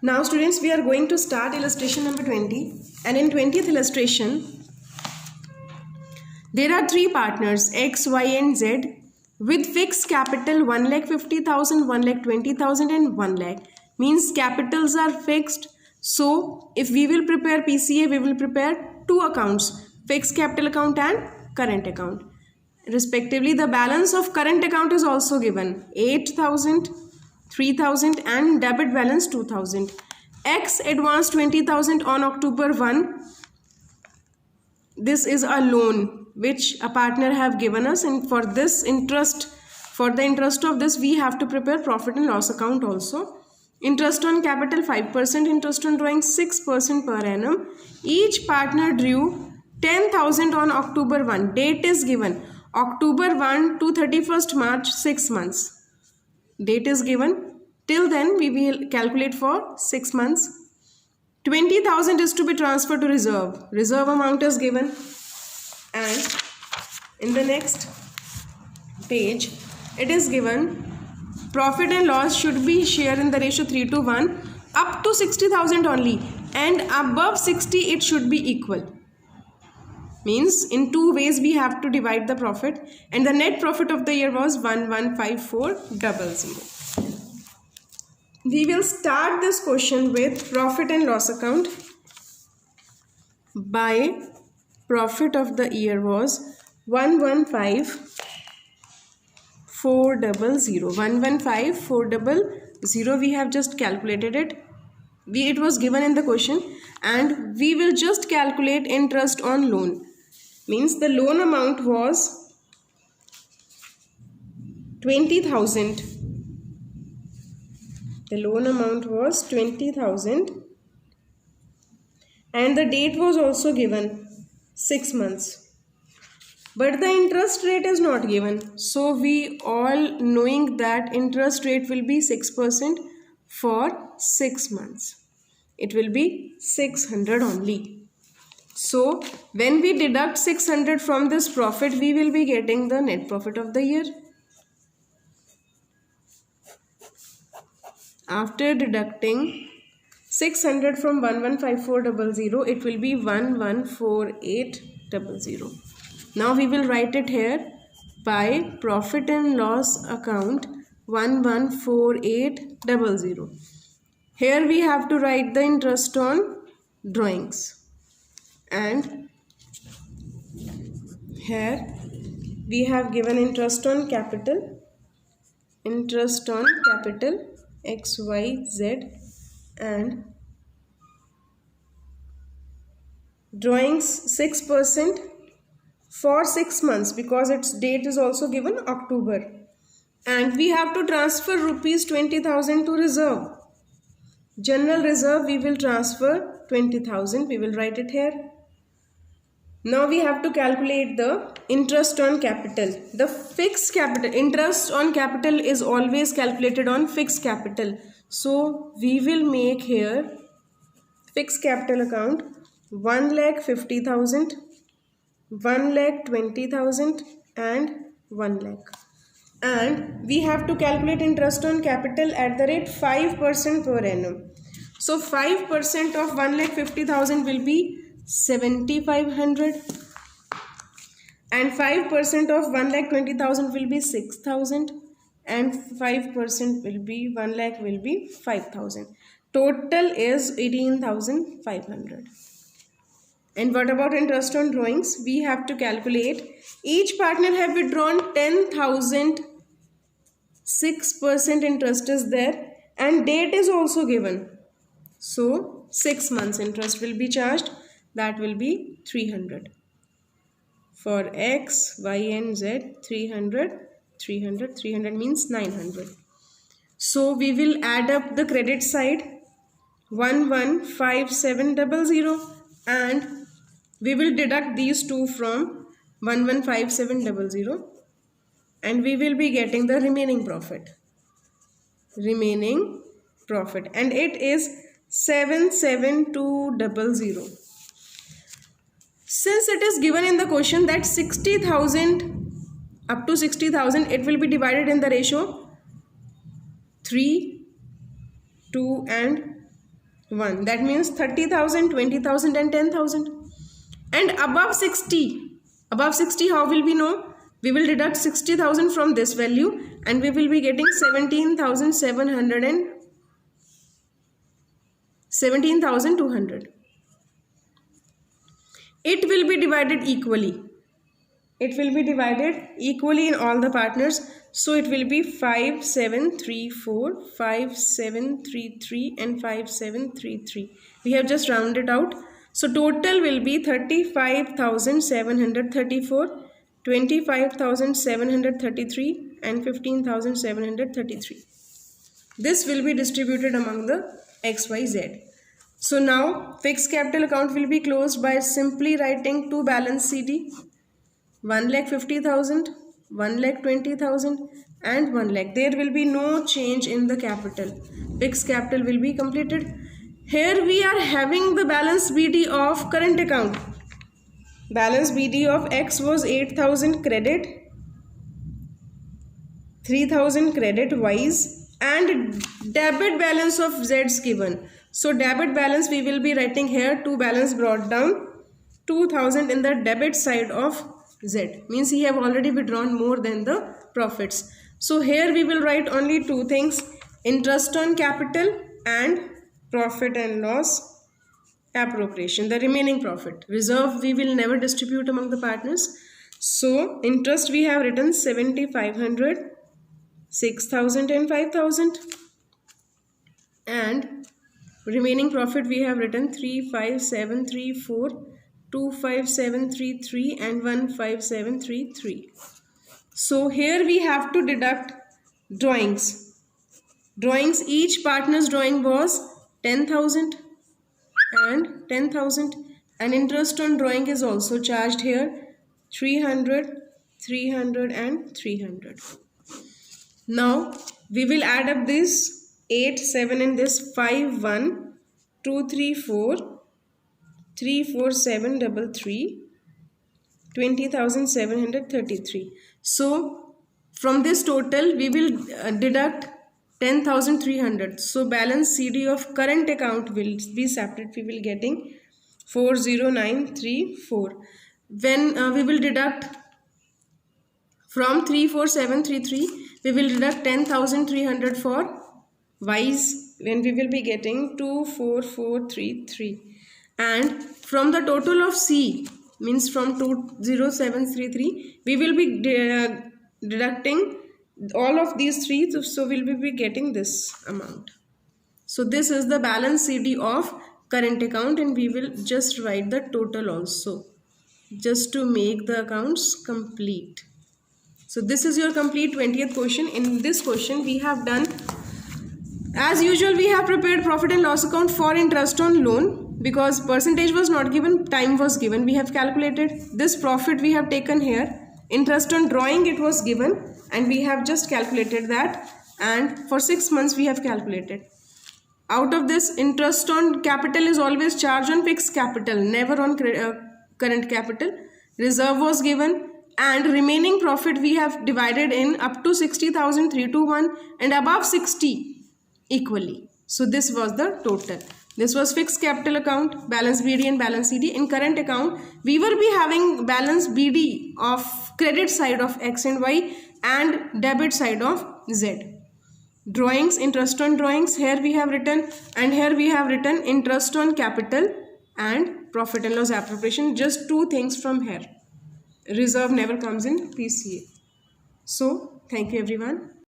Now students, we are going to start illustration number 20, and in 20th illustration there are three partners X, Y and Z with fixed capital 1,50,000, 1,20,000 and 1 lakh. Means capitals are fixed. So if we will prepare PCA, we will prepare two accounts, fixed capital account and current account. Respectively, the balance of current account is also given 8,000, 3,000 and debit balance 2,000. X advanced 20,000 on October 1. This is a loan which a partner have given us, and for this interest, for the interest of this we have to prepare profit and loss account also. Interest on capital 5%, interest on drawing 6% per annum. Each partner drew 10,000 on October 1. Date is given October 1 to 31st March, 6 months. Date is given. Till then we will calculate for 6 months. 20,000 is to be transferred to reserve. Reserve amount is given, and in the next page it is given profit and loss should be shared in the ratio 3:1 up to 60,000 only, and above 60 it should be equal. Means in two ways we have to divide the profit, and the net profit of the year was 115400. We will start this question with profit and loss account. By profit of the year was 115400. 115400, we have just calculated it. It was given in the question, and we will just calculate interest on loan. Means the loan amount was 20,000. The loan amount was 20,000 and the date was also given 6 months. But the interest rate is not given. So we all knowing that interest rate will be 6% for 6 months. It will be 600 only. So when we deduct 600 from this profit, we will be getting the net profit of the year. After deducting 600 from 115400, it will be 114800. Now we will write it here by profit and loss account 114800. Here we have to write the interest on drawings, and here we have given interest on capital, X, Y, Z, and drawings 6% for 6 months because its date is also given October, and we have to transfer rupees 20,000 to reserve. General reserve we will transfer 20,000. We will write it here. Now we have to calculate the interest on capital. The fixed capital, interest on capital is always calculated on fixed capital. So we will make here fixed capital account 1,50,000, 1,20,000 and 1 lakh. And we have to calculate interest on capital at the rate 5% per annum. So 5% of 1,50,000 will be 7,500, and 5% of 1,20,000 will be 6,000, and 5% will be 1 lakh will be 5,000. Total is 18,500. And what about interest on drawings? We have to calculate. Each partner have withdrawn 10,000. 6% interest is there, and date is also given. So 6 months interest will be charged. That will be 300. For X, Y and Z, 300, 300, 300 means 900. So we will add up the credit side 115700, and we will deduct these two from 115700, and we will be getting the remaining profit. And it is 77200. Since it is given in the question that 60,000 up to 60,000, it will be divided in the ratio 3, 2 and 1. That means 30,000, 20,000 and 10,000. And above 60 how will we know? We will deduct 60,000 from this value and we will be getting 17,200. It will be divided equally. It will be divided equally in all the partners. So it will be 5734, 5733 and 5733. We have just rounded out. So total will be 35,734, 25,733 and 15,733. This will be distributed among the XYZ. So now fixed capital account will be closed by simply writing two balance CD, 1,50,000, 1,20,000 and 1 lakh. There will be no change in the capital. Fixed capital will be completed. Here we are having the balance BD of current account. Balance BD of X was 8,000 credit, 3,000 credit wise and debit balance of Z's given. So debit balance we will be writing here, two balance brought down, 2,000 in the debit side of Z. Means he have already withdrawn more than the profits. So here we will write only two things, interest on capital and profit and loss appropriation, the remaining profit. Reserve we will never distribute among the partners. So interest we have written 7,500, 6,000 and 5,000 and remaining profit we have written 3,5,734, 2,5,733 and 1,5,733. So here we have to deduct drawings. Drawings, each partner's drawing was 10,000 and 10,000 and interest on drawing is also charged here 300, 300 and 300. Now we will add up this 8, 7 in this 5, 1, 2, 3, 4, 3, 4, 7, 3, 20,733. So from this total we will deduct 10,300. So balance CD of current account will be separate. We will getting 40934. When we will deduct from 34733, we will deduct 10,300 for Y's, when we will be getting 24433. And from the total of C, means from 20733, we will be deducting all of these three, so we will be getting this amount. So this is the balance CD of current account and we will just write the total also, just to make the accounts complete. So this is your complete 20th question. In this question we have done, as usual, we have prepared profit and loss account for interest on loan, because percentage was not given, time was given. We have calculated this profit we have taken here. Interest on drawing it was given and we have just calculated that, and for 6 months we have calculated. Out of this, interest on capital is always charged on fixed capital, never on current capital. Reserve was given and remaining profit we have divided in up to 60,000, 3 to 1 and above 60 equally. So this was the total. This was fixed capital account, balance BD and balance CD. In current account, we will be having balance BD of credit side of X and Y and debit side of Z. Drawings, interest on drawings, here we have written, and here we have written interest on capital and profit and loss appropriation. Just two things from here. Reserve never comes in PCA. So, thank you everyone.